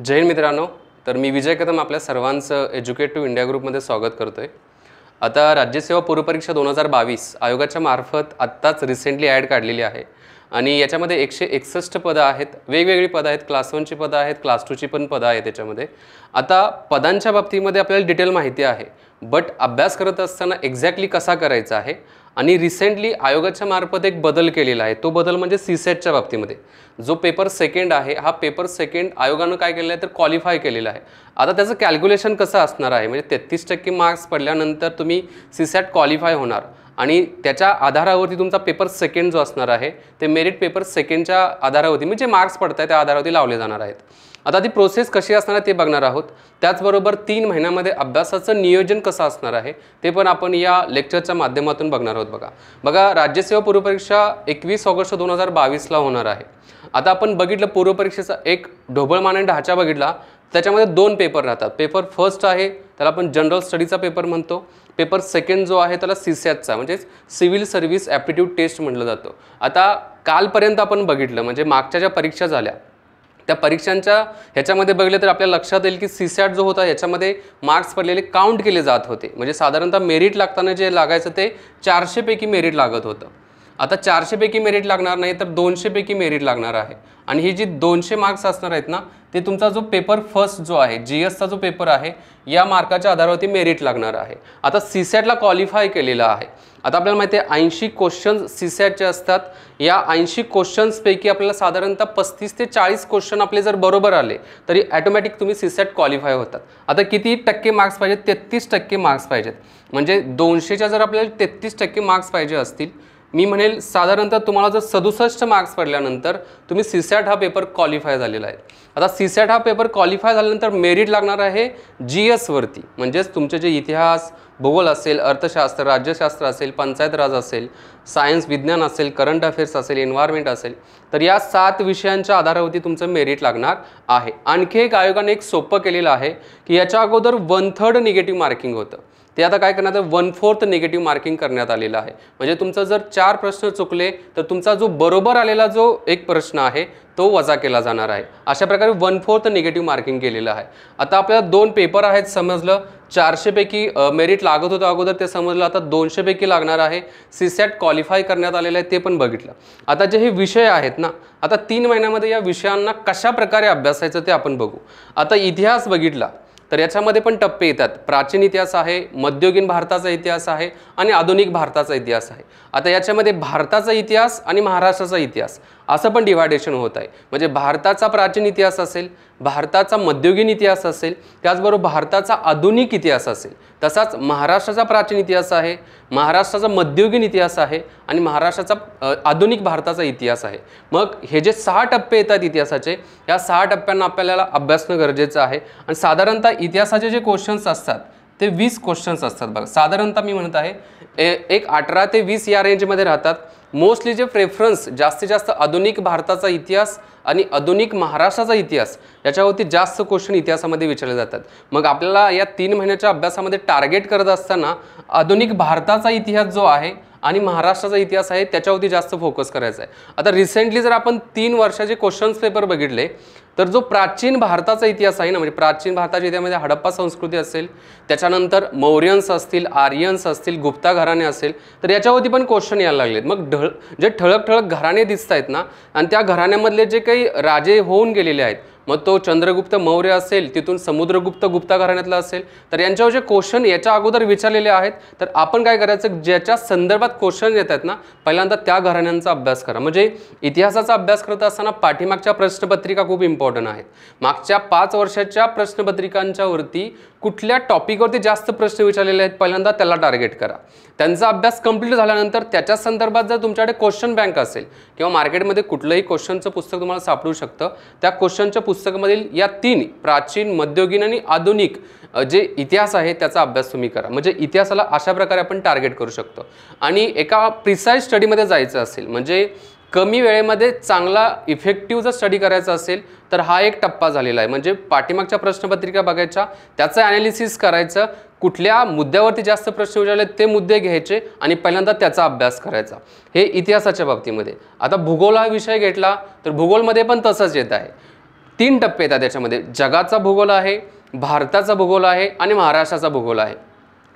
जय हिंद मित्रांनो. तर मी विजय कदम आपल्या सर्वांचं एज्युकेटिव्ह इंडिया ग्रुपमध्ये स्वागत करतोय. आता राज्यसेवा पूर्वपरीक्षा 2022 आयोगाच्या मार्फत आत्ताच रिसेंटली ॲड काढलेली आहे आणि याच्यामध्ये 161 पदं आहेत. वेगवेगळी पदं आहेत. क्लास 1ची पदं आहेत, क्लास 2ची पण पदं आहेत त्याच्यामध्ये. आता पदांच्या बाबतीमध्ये आपल्याला डिटेल माहिती आहे, बट अभ्यास करत असताना एक्झॅक्टली कसा करायचा आहे आणि रिसेंटली आयोगाच्या मार्फत एक बदल केलेला आहे. तो बदल म्हणजे सीसेटच्या बाबतीमध्ये जो पेपर सेकंड आहे, हा पेपर सेकंड आयोगानं काय केलेलं आहे तर क्वालिफाय केलेला आहे. आता त्याचं कॅल्क्युलेशन कसं असणार आहे, म्हणजे 33% मार्क्स पडल्यानंतर तुम्ही सीसॅट क्वालिफाय होणार आणि त्याच्या आधारावरती तुमचा पेपर सेकंड जो असणार आहे ते मेरिट पेपर सेकंडच्या आधारावरती म्हणजे मार्क्स पडत आहे त्या आधारावरती लावले जाणार आहेत. आता ती प्रोसेस कशी असणार आहे ते बघणार आहोत. त्याचबरोबर 3 महिन्यामध्ये अभ्यासाचं नियोजन कसं असणार आहे ते पण आपण या लेक्चरच्या माध्यमातून बघणार आहोत. बघा राज्यसेवा पूर्वपरीक्षा 21 ऑगस्ट 2022ला होणार आहे. आता आपण बघितलं पूर्वपरीक्षेचा एक ढोबळमाना आणि ढाचा बघितला. त्याच्यामध्ये 2 पेपर राहतात. पेपर फर्स्ट आहे त्याला आपण जनरल स्टडीचा पेपर म्हणतो. पेपर सेकंड जो आहे त्याला सीसॅटचा म्हणजे सिव्हिल सर्व्हिस ॲप्टिट्यूड टेस्ट म्हटलं जातं. आता कालपर्यंत आपण बघितलं म्हणजे मागच्या ज्या परीक्षा झाल्या त्या परीक्षांच्या ह्याच्यामध्ये बघितलं तर आपल्याला लक्षात येईल की सीसॅट जो होता ह्याच्यामध्ये मार्क्स पडलेले काउंट केले जात होते. म्हणजे साधारणतः मेरिट लागताना जे लागायचं ते 400 पैकी मेरिट लागत होतं. आता 400 पैकी मेरिट लागणार नाही तर 200 पैकी मेरिट लागणार आहे. आणि ही जी 200 मार्क्स असणार आहेत ना ते तुमचा जो पेपर फर्स्ट जो आहे GSचा जो पेपर आहे या मार्काच्या आधारावरती मेरिट लागणार आहे. आता सीसॅटला क्वालिफाय केलेला आहे. आता आपल्याला माहिती आहे 80 क्वेश्चन्स सीसॅटचे असतात. या 80 क्वेश्चन्सपैकी आपल्याला साधारणतः 35 ते 40 क्वेश्चन आपले जर बरोबर आले तरी ॲटोमॅटिक तुम्ही सीसॅट क्वालिफाय होतात. आता किती टक्के मार्क्स पाहिजेत? 33% मार्क्स पाहिजेत. म्हणजे 200च्या जर आपल्याला 33% मार्क्स पाहिजे असतील, मी म्हणेल साधारणतः तुम्हाला जर 67 मार्क्स पडल्यानंतर तुम्ही सीसॅट हा पेपर क्वालिफाय झालेला आहे. आता सीसॅट हा पेपर क्वालिफाय झाल्यानंतर मेरिट लागणार आहे GSवरती. म्हणजेच तुमचे जे इतिहास, भूगोल असेल, अर्थशास्त्र, राज्यशास्त्र असेल, पंचायत राज असेल, सायन्स विज्ञान असेल, करंट अफेअर्स असेल, एन्व्हायरमेंट असेल, तर या 7 विषयांच्या आधारावरती तुमचं मेरिट लागणार आहे. आणखी एक आयोगाने एक सोपं केलेलं आहे की याच्या अगोदर 1/3 निगेटिव्ह मार्किंग होतं. ते आता काय करण्यात 1/4 निगेटिव्ह मार्किंग करण्यात आलेलं आहे. म्हणजे तुमचं जर 4 प्रश्न चुकले तर तुमचा जो बरोबर आलेला जो एक प्रश्न आहे तो वजा केला जाणार आहे. अशा प्रकारे 1/4 निगेटिव्ह मार्किंग केलेलं आहे. आता आपल्याला 2 पेपर आहेत समजलं. 400 पैकी मेरिट लागत होतं अगोदर ते समजलं. आता 200 पैकी लागणार आहे. सीसॅट क्वालिफाय करण्यात आलेलं आहे ते पण बघितलं. आता जे हे विषय आहेत ना, आता 3 महिन्यामध्ये या विषयांना कशा प्रकारे अभ्यासायचं ते आपण बघू. आता इतिहास बघितला तर याच्यामध्ये पण टप्पे येतात. प्राचीन इतिहास आहे, मध्ययुगीन भारताचा इतिहास आहे आणि आधुनिक भारताचा इतिहास आहे. आता याच्यामध्ये भारताचा इतिहास आणि महाराष्ट्राचा इतिहास असं पण डिवायडेशन होत आहे. म्हणजे भारताचा प्राचीन इतिहास असेल, भारताचा मध्ययुगीन इतिहास असेल, त्याचबरोबर भारताचा आधुनिक इतिहास असेल. तसाच महाराष्ट्राचा प्राचीन इतिहास आहे, महाराष्ट्राचा मध्ययुगीन इतिहास आहे आणि महाराष्ट्राचा आधुनिक भारताचा इतिहास आहे. मग हे जे 6 टप्पे येतात इतिहासाचे, या 6 टप्प्यांना आपल्याला अभ्यासणं गरजेचं आहे. आणि साधारणतः इतिहासाचे जे क्वेश्चन्स असतात ते 20 क्वेश्चन्स असतात. बघा साधारणतः मी म्हणत आहे एक 18 ते 20 या रेंजमध्ये राहतात. मोस्टली जे प्रेफरन्स जास्तीत जास्त आधुनिक भारताचा इतिहास आणि आधुनिक महाराष्ट्राचा इतिहास याच्यावरती जास्त क्वेश्चन इतिहासामध्ये विचारले जातात. मग आपल्याला या 3 महिन्याच्या अभ्यासामध्ये टार्गेट करत असताना आधुनिक भारताचा इतिहास जो आहे आणि महाराष्ट्राचा इतिहास आहे त्याच्यावरती जास्त फोकस करायचा आहे. आता रिसेंटली जर आपण 3 वर्षाचे क्वेश्चन्स पेपर बघितले तर जो प्राचीन भारताचा इतिहास आहे ना, म्हणजे प्राचीन भारताच्या इतिहासामध्ये हडप्पा संस्कृती असेल, त्याच्यानंतर मौर्यन्स असतील, आर्यन्स असतील, गुप्ता घराणे असेल, तर याच्यावरती पण क्वेश्चन यायला लागलेत. मग जे ठळक ठळक घराणे दिसत आहेत ना आणि त्या घराण्यामधले जे काही राजे होऊन गेलेले आहेत, मग तो चंद्रगुप्त मौर्य असेल, तिथून समुद्रगुप्त गुप्ता घराण्यातला असेल, तर यांच्यावर जे क्वेश्चन याच्या अगोदर विचारलेले आहेत तर आपण काय करायचं, ज्याच्या संदर्भात क्वेश्चन येत आहेत ना पहिल्यांदा त्या घराण्यांचा अभ्यास करा. म्हणजे इतिहासाचा अभ्यास करत असताना पाठीमागच्या प्रश्नपत्रिका खूप इम्पॉर्टंट आहेत. मागच्या 5 वर्षाच्या प्रश्नपत्रिकांच्या वरती कुठल्या टॉपिकवरती जास्त प्रश्न विचारलेले आहेत पहिल्यांदा त्याला टार्गेट करा. त्यांचा अभ्यास कंप्लीट झाल्यानंतर त्याच्या संदर्भात जर तुमच्याकडे क्वेश्चन बँक असेल किंवा मार्केटमध्ये कुठलंही क्वेश्चनचं पुस्तक तुम्हाला सापडू शकतं, त्या क्वेश्चनच्या पुस्तकामधील या 3 प्राचीन, मध्ययुगीन आणि आधुनिक जे इतिहास आहे त्याचा अभ्यास तुम्ही करा. म्हणजे इतिहासाला अशा प्रकारे आपण टार्गेट करू शकतो. आणि एका प्रिसाइज स्टडीमध्ये जायचं असेल, म्हणजे कमी वेळेमध्ये चांगला इफेक्टिव्ह जर स्टडी करायचा असेल तर हा एक टप्पा झालेला आहे. म्हणजे पाठीमागच्या प्रश्नपत्रिका बघायच्या, त्याचं ॲनालिसिस करायचं, कुठल्या मुद्द्यावरती जास्त प्रश्न विचारले ते मुद्दे घ्यायचे आणि पहिल्यांदा त्याचा अभ्यास करायचा. हे इतिहासाच्या बाबतीमध्ये. आता भूगोल हा विषय घेतला तर भूगोलमध्ये पण तसंच येत आहे. 3 टप्पे येतात त्याच्यामध्ये. जगाचा भूगोल आहे, भारताचा भूगोल आहे आणि महाराष्ट्राचा भूगोल आहे.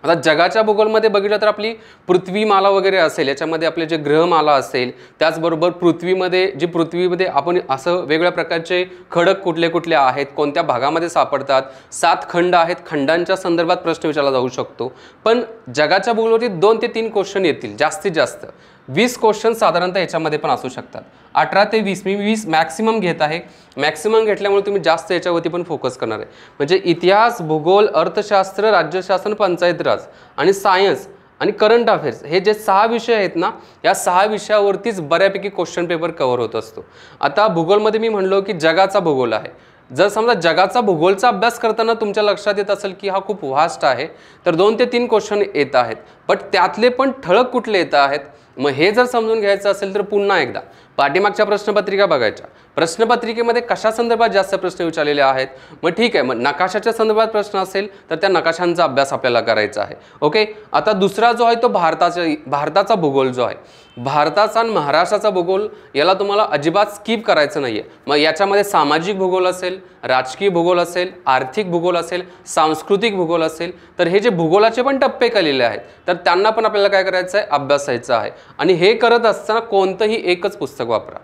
आता जगाच्या भूगोलमध्ये बघितलं तर आपली पृथ्वीमाला वगैरे असेल, याच्यामध्ये आपले जे ग्रहमाला असेल, त्याचबरोबर पृथ्वीमध्ये आपण असं वेगवेगळ्या प्रकारचे खडक कुठले कुठले आहेत, कोणत्या भागामध्ये सापडतात, 7 खंड आहेत, खंडांच्या संदर्भात प्रश्न विचारला जाऊ शकतो. पण जगाच्या भूगोलावरती 2 ते 3 क्वेश्चन येतील जास्तीत जास्त. 20 क्वेश्चन साधारणतः याच्यामध्ये पण असू शकतात. 18 ते 20 मी 20 मॅक्सिमम घेत आहे. मॅक्सिमम घेतल्यामुळे तुम्ही जास्त याच्यावरती पण फोकस करणार आहे. म्हणजे इतिहास, भूगोल, अर्थशास्त्र, राज्यशास्त्र, पंचायत राज आणि सायन्स आणि करंट अफेअर्स हे जे 6 विषय आहेत ना, या 6 विषयावरतीच बऱ्यापैकी क्वेश्चन पेपर कव्हर होत असतो. आता भूगोलमध्ये मी म्हणलो की जगाचा भूगोल आहे. जर समजा जगाचा भूगोलचा अभ्यास करताना तुमच्या लक्षात येत असेल की हा खूप व्हास्ट आहे, तर 2 ते 3 क्वेश्चन येत आहेत. बट त्यातले पण ठळक कुठले येत आहेत, मग हे जर समजून घ्यायचं असेल तर पुन्हा एकदा पाठीमागच्या प्रश्नपत्रिका बघायच्या. प्रश्नपत्रिकेमध्ये कशा संदर्भात जास्त प्रश्न विचारलेले आहेत, मग ठीक आहे, मग नकाशाच्या संदर्भात प्रश्न असेल तर त्या नकाशांचा अभ्यास आपल्याला करायचा आहे. ओके. आता दुसरा जो आहे तो भारताचा भूगोल जो आहे, भारताचा आणि महाराष्ट्राचा भूगोल, याला तुम्हाला अजिबात स्किप करायचं नाही आहे. मग याच्यामध्ये सामाजिक भूगोल असेल, राजकीय भूगोल असेल, आर्थिक भूगोल असेल, सांस्कृतिक भूगोल असेल, तर हे जे भूगोलाचे पण टप्पे केलेले आहेत, तर त्यांना पण आपल्याला काय करायचं आहे, अभ्यासायचं आहे. आणि हे करत असताना कोणतंही एकच पुस्तक वापरा,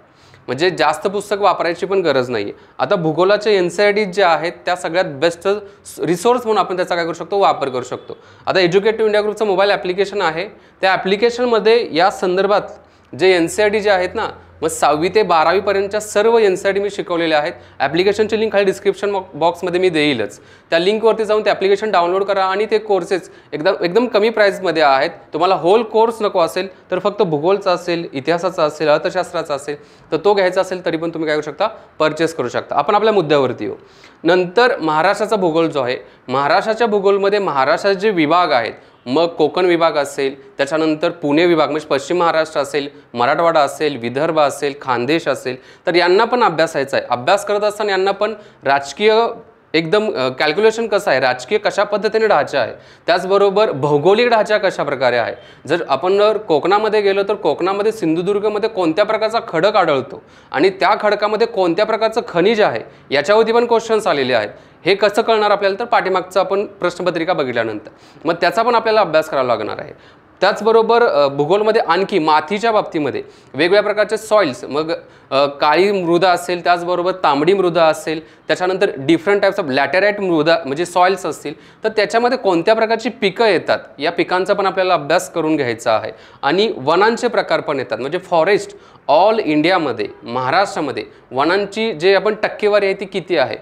म्हणजे जास्त पुस्तक वापरायची पण गरज नाही आहे. आता भूगोलाचे NCERT जे आहेत त्या सगळ्यात बेस्ट रिसोर्स म्हणून आपण त्याचा काय करू शकतो, वापर करू शकतो. आता एज्युकेटिव्ह इंडिया ग्रुपचं मोबाईल ॲप्लिकेशन आहे, त्या ॲप्लिकेशनमध्ये या संदर्भात जे NCERT जे आहेत ना, मग 6वी ते 12वी पर्यंतच्या सर्व NCERT मी शिकवलेले आहेत. ॲप्लिकेशनची लिंक खाली डिस्क्रिप्शन बॉक्समध्ये मी देईलच. त्या लिंकवरती जाऊन ते ॲप्लिकेशन डाउनलोड करा आणि ते कोर्सेस एकदम कमी प्राईसमध्ये आहेत. तुम्हाला होल कोर्स नको असेल तर फक्त भूगोलचा असेल, इतिहासाचा असेल, अर्थशास्त्राचा असेल तर तो घ्यायचा असेल तरी पण तुम्ही काय करू शकता, परचेस करू शकता. आपण आपल्या मुद्द्यावरती येऊ. नंतर महाराष्ट्राचा भूगोल जो आहे, महाराष्ट्राच्या भूगोलमध्ये महाराष्ट्राचे जे विभाग आहेत, मग कोकण विभाग असेल, त्याच्यानंतर पुणे विभाग म्हणजे पश्चिम महाराष्ट्र असेल, मराठवाडा असेल, विदर्भ असेल, खानदेश असेल, तर यांना पण अभ्यासायचा आहे. अभ्यास करत असताना यांना पण राजकीय एकदम कॅल्क्युलेशन कसं आहे, राजकीय कशा पद्धतीने ढाचा आहे, त्याचबरोबर भौगोलिक ढाचा कशा प्रकारे आहे. जर कोकणामध्ये गेलो तर कोकणामध्ये सिंधुदुर्गमध्ये कोणत्या प्रकारचा खडक आढळतो आणि त्या खडकामध्ये कोणत्या प्रकारचं खनिज आहे, याच्यावरती पण क्वेश्चन्स आलेले आहेत. हे कसं कळणार आपल्याला, तर पाठीमागचं आपण प्रश्नपत्रिका बघितल्यानंतर मग त्याचा पण आपल्याला अभ्यास करावा लागणार आहे. त्याचबरोबर भूगोलमध्ये आणखी मातीच्या बाबतीमध्ये वेगवेगळ्या प्रकारचे सॉइल्स, मग काळी मृदा असेल, त्याचबरोबर तांबडी मृदा असेल, त्याच्यानंतर डिफरंट टाईप्स ऑफ लॅटेराईट मृदा म्हणजे सॉइल्स असतील, तर त्याच्यामध्ये कोणत्या प्रकारची पिकं येतात, या पिकांचा पण आपल्याला अभ्यास करून घ्यायचा आहे. आणि वनांचे प्रकार पण येतात, म्हणजे फॉरेस्ट ऑल इंडियामध्ये, महाराष्ट्रामध्ये वनांची जे आपण टक्केवारी आहे ती किती आहे,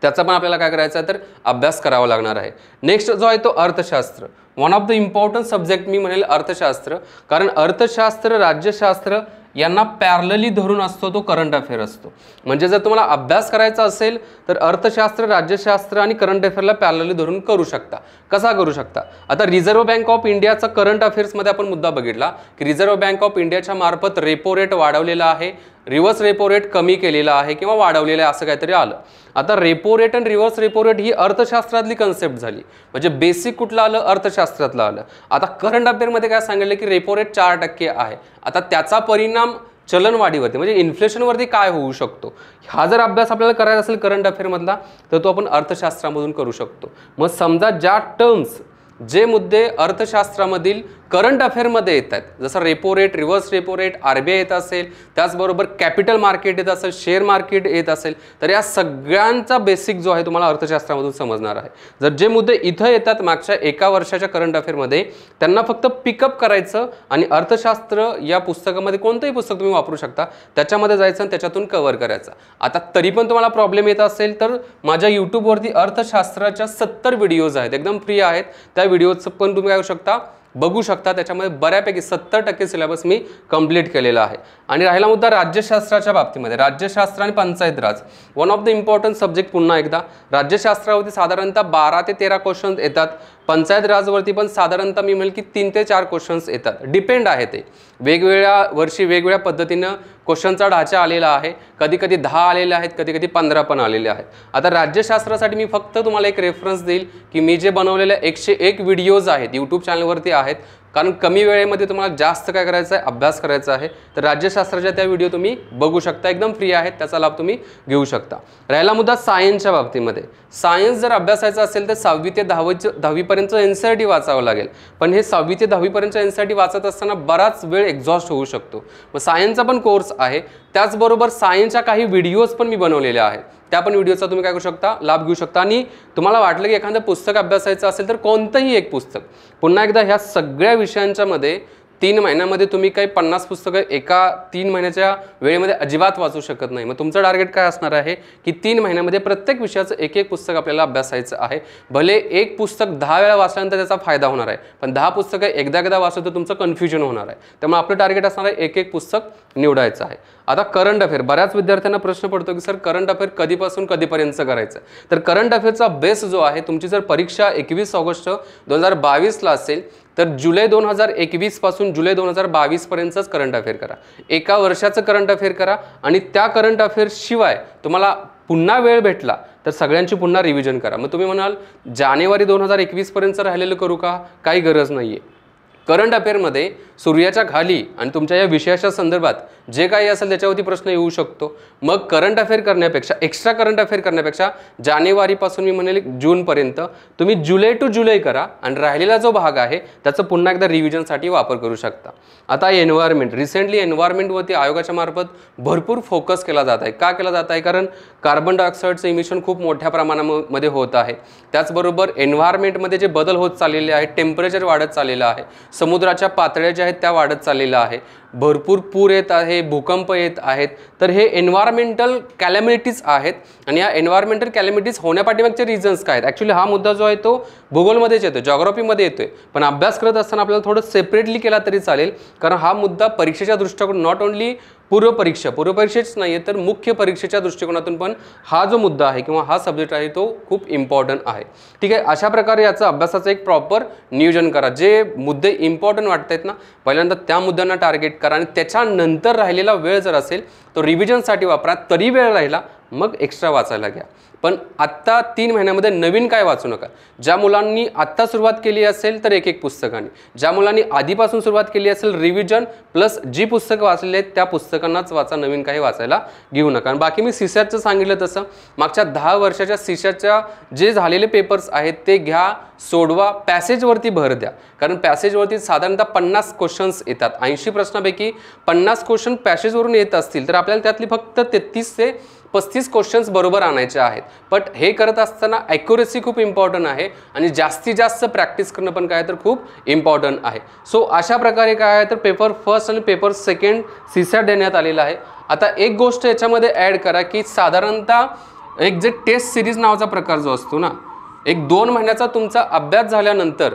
त्याचा पण आपल्याला काय करायचं आहे, तर अभ्यास करावा लागणार आहे. नेक्स्ट जो आहे तो अर्थशास्त्र. One of the important subject मी म्हणेल अर्थशास्त्र, कारण अर्थशास्त्र, राज्यशास्त्र यांना पॅरलली धरून असतो तो करंट अफेअर असतो. म्हणजे जर तुम्हाला अभ्यास करायचा असेल तर अर्थशास्त्र, राज्यशास्त्र आणि करंट अफेअरला पॅरलली धरून करू शकता. कसा करू शकता, आता रिझर्व्ह बँक ऑफ इंडियाचा करंट अफेअर्समध्ये आपण मुद्दा बघितला की रिझर्व्ह बँक ऑफ इंडियाच्या मार्फत रेपो रेट वाढवलेला आहे, रिव्हर्स रेपो रेट कमी केलेला आहे किंवा वाढवलेला आहे असं काहीतरी आलं. आता रेपो रेट आणि रिव्हर्स रेपो रेट ही अर्थशास्त्रातली कन्सेप्ट झाली, म्हणजे बेसिक कुठलं आलं, अर्थशास्त्रातलं आलं. आता करंट अफेअरमध्ये काय सांगितलं की रेपो रेट 4% आहे. आता त्याचा परिणाम चलनवाढीवरती म्हणजे इन्फ्लेशनवरती काय होऊ शकतो, हा जर अभ्यास आपल्याला करायचा असेल करंट अफेअरमधला तर तो आपण अर्थशास्त्रामधून करू शकतो. मग समजा ज्या टर्म्स, जे मुद्दे अर्थशास्त्रामधील करंट अफेअरमध्ये येत आहेत, जसं repo rate, reverse repo rate, RBI येत असेल, त्याचबरोबर कॅपिटल मार्केट येत असेल, शेअर मार्केट येत असेल, तर या सगळ्यांचा बेसिक जो आहे तुम्हाला अर्थशास्त्रामधून समजणार आहे. जर जे मुद्दे इथं येतात मागच्या 1 वर्षाच्या करंट अफेअरमध्ये, त्यांना फक्त पिकअप करायचं आणि अर्थशास्त्र या पुस्तकामध्ये कोणतंही पुस्तक तुम्ही वापरू शकता त्याच्यामध्ये जायचं आणि त्याच्यातून कव्हर करायचं. आता तरी पण तुम्हाला प्रॉब्लेम येत असेल तर माझ्या यूट्यूबवरती अर्थशास्त्राच्या 70 व्हिडिओज आहेत, एकदम फ्री आहेत. त्या व्हिडिओचं पण तुम्ही काय करू शकता, बघू शकता. त्याच्यामध्ये बऱ्यापैकी 70% सिलेबस मी कंप्लीट केलेला आहे. आणि राहिला मुद्दा राज्यशास्त्राच्या बाबतीमध्ये, राज्यशास्त्र आणि panchayat raj one of the important subject. पुन्हा एकदा राज्यशास्त्रावरती साधारणतः 12 ते 13 क्वेश्चन्स येतात. पंचायत राजवरती पण साधारणतः मी म्हणेल की 3 ते 4 क्वेश्चन्स येतात. डिपेंड आहे, ते वेगवेगळ्या वर्षी वेगवेगळ्या पद्धतीनं क्वेश्चनचा ढाचा आलेला आहे. कधी कधी 10 आलेले आहेत, कधी कधी 15 पण आलेले आहेत. आता राज्यशास्त्रासाठी मी फक्त तुम्हाला एक रेफरन्स देईल की मी जे बनवलेले 101 व्हिडिओज आहेत यूट्यूब चॅनलवरती आहेत, कारण कमी वेळेमध्ये तुम्हाला जास्त काय करायचं आहे, अभ्यास करायचा आहे. तर राज्यशास्त्राच्या त्या व्हिडिओ तुम्ही बघू शकता, एकदम फ्री आहेत, त्याचा लाभ तुम्ही घेऊ शकता. राहिला मुद्दा सायन्सच्या बाबतीमध्ये. सायन्स जर अभ्यासायचा असेल तर 6वी ते 10वीपर्यंत NCERT वाचावं लागेल. पण हे 6वी ते 10वीपर्यंत NCERT वाचत असताना बराच वेळ एक्झॉस्ट होऊ शकतो. मग सायन्सचा पण कोर्स आहे, त्याचबरोबर सायन्सच्या काही व्हिडिओज पण मी बनवलेल्या आहेत. त्या पण व्हिडिओचा तुम्ही काय करू शकता, लाभ घेऊ शकता. आणि तुम्हाला वाटलं की एखादं पुस्तक अभ्यासायचं असेल तर कोणतंही एक पुस्तक, पुन्हा एकदा ह्या सगळ्या विषयांच्या मध्ये 3 महिन्यामध्ये तुम्ही काही 50 पुस्तकं एका 3 महिन्याच्या वेळेमध्ये अजिबात वाचू शकत नाही. मग तुमचं टार्गेट काय असणार आहे की 3 महिन्यामध्ये प्रत्येक विषयाचं एक पुस्तक आपल्याला अभ्यासायचं आहे. भले एक पुस्तक 10 वेळा वाचल्यानंतर त्याचा फायदा होणार आहे, पण 10 पुस्तकं एकदा वाचलं तर तुमचं कन्फ्युजन होणार आहे. त्यामुळे आपलं टार्गेट असणार आहे एक पुस्तक निवडायचं आहे. आता करंट अफेअर, बऱ्याच विद्यार्थ्यांना प्रश्न पडतो की सर करंट अफेअर कधीपासून कधीपर्यंत करायचं. तर करंट अफेअरचा बेस जो आहे, तुमची जर परीक्षा 21 ऑगस्ट 2022ला असेल तर जुलै 2021 पासून जुलै 2022 पर्यंतच करंट अफेअर करा. एका वर्षाचं करंट अफेअर करा. आणि त्या करंट अफेअर शिवाय तुम्हाला पुन्हा वेळ भेटला तर सगळ्यांची पुन्हा रिव्हिजन करा. मग तुम्ही म्हणाल जानेवारी 2021 पर्यंत राहिलेलं करू का, काही गरज नाहीये. करंट अफेअरमध्ये सूर्याच्या खाली आणि तुमच्या या विषयाच्या संदर्भात जे काही असेल त्याच्यावरती प्रश्न येऊ शकतो. मग करंट अफेअर करण्यापेक्षा, एक्स्ट्रा करंट अफेअर करण्यापेक्षा जानेवारीपासून मी म्हणेल जूनपर्यंत तुम्ही जुलै टू जुलै करा आणि राहिलेला जो भाग आहे त्याचं पुन्हा एकदा रिव्हिजनसाठी वापर करू शकता. आता एन्व्हायरमेंट, रिसेंटली एन्व्हायरमेंटवरती आयोगाच्या मार्फत भरपूर फोकस केला जात आहे. का केला जात आहे, कारण कार्बन डायऑक्साईडचं इमिशन खूप मोठ्या प्रमाणामध्ये होत आहे. त्याचबरोबर एन्व्हायरमेंटमध्ये जे बदल होत चाललेले आहेत, टेम्परेचर वाढत चाललेलं आहे, समुद्राच्या पातळ्या ज्या आहेत त्या वाढत चाललेल्या आहे, भरपूर पूर येत आहे, भूकंप येत आहेत. तर हे एन्व्हायरमेंटल कॅलॅमिटीज आहेत. आणि या एन्व्हायरमेंटल कॅलॅमिटीज होण्यापाठीमागचे रिझन्स काय आहेत. ॲक्च्युली हा मुद्दा जो आहे तो भूगोलमध्येच येतो, जॉग्राफीमध्ये येतोय, पण अभ्यास करत असताना आपल्याला थोडं सेपरेटली केला तरी चालेल. कारण हा मुद्दा परीक्षेच्या दृष्टिकोन, नॉट ओन्ली पूर्वपरीक्षेच नाही आहे तर मुख्य परीक्षेच्या दृष्टिकोनातून पण हा जो मुद्दा आहे किंवा हा सब्जेक्ट आहे तो खूप इम्पॉर्टंट आहे. ठीक आहे, अशा प्रकारे याचं अभ्यासाचं एक प्रॉपर नियोजन करा. जे मुद्दे इम्पॉर्टंट वाटत आहेत ना, पहिल्यांदा त्या मुद्द्यांना टार्गेट करा आणि त्याच्यानंतर राहिलेला वेळ जर असेल तो रिव्हिजनसाठी वापरा. तरी वेळ राहिला मग एक्स्ट्रा वाचायला घ्या. पण आत्ता 3 महिन्यामध्ये नवीन काय वाचू नका. ज्या मुलांनी आत्ता सुरुवात केली असेल तर एक पुस्तकाने, ज्या मुलांनी आधीपासून सुरुवात केली असेल रिव्हिजन प्लस जी पुस्तकं वाचलेली आहेत त्या पुस्तकांनाच वाचा, नवीन काही वाचायला घेऊ नका. आणि बाकी मी सीसॅटचं सांगितलं तसं मागच्या 10 वर्षाच्या सीसॅटच्या जे झालेले पेपर्स आहेत ते घ्या, सोडवा, पॅसेजवरती भर द्या. कारण पॅसेजवरती साधारणतः 50 क्वेश्चन्स येतात. 80 प्रश्नापैकी 50 क्वेश्चन पॅसेजवरून येत असतील तर आपल्याला त्यातली फक्त 33 ते 35 क्वेश्चन्स बरोबर आणायचे आहेत. बट हे करत असताना ॲक्युरेसी खूप इम्पॉर्टंट आहे आणि जास्तीत जास्त प्रॅक्टिस करणं पण काय तर खूप इम्पॉर्टंट आहे. सो अशा प्रकारे काय आहे तर पेपर फर्स्ट आणि पेपर सेकंड सीसॅट देण्यात आलेला आहे. आता एक गोष्ट याच्यामध्ये ॲड करा की साधारणतः एक जे टेस्ट सिरीज नावाचा प्रकार जो असतो ना, एक 2 महिन्याचा तुमचा अभ्यास झाल्यानंतर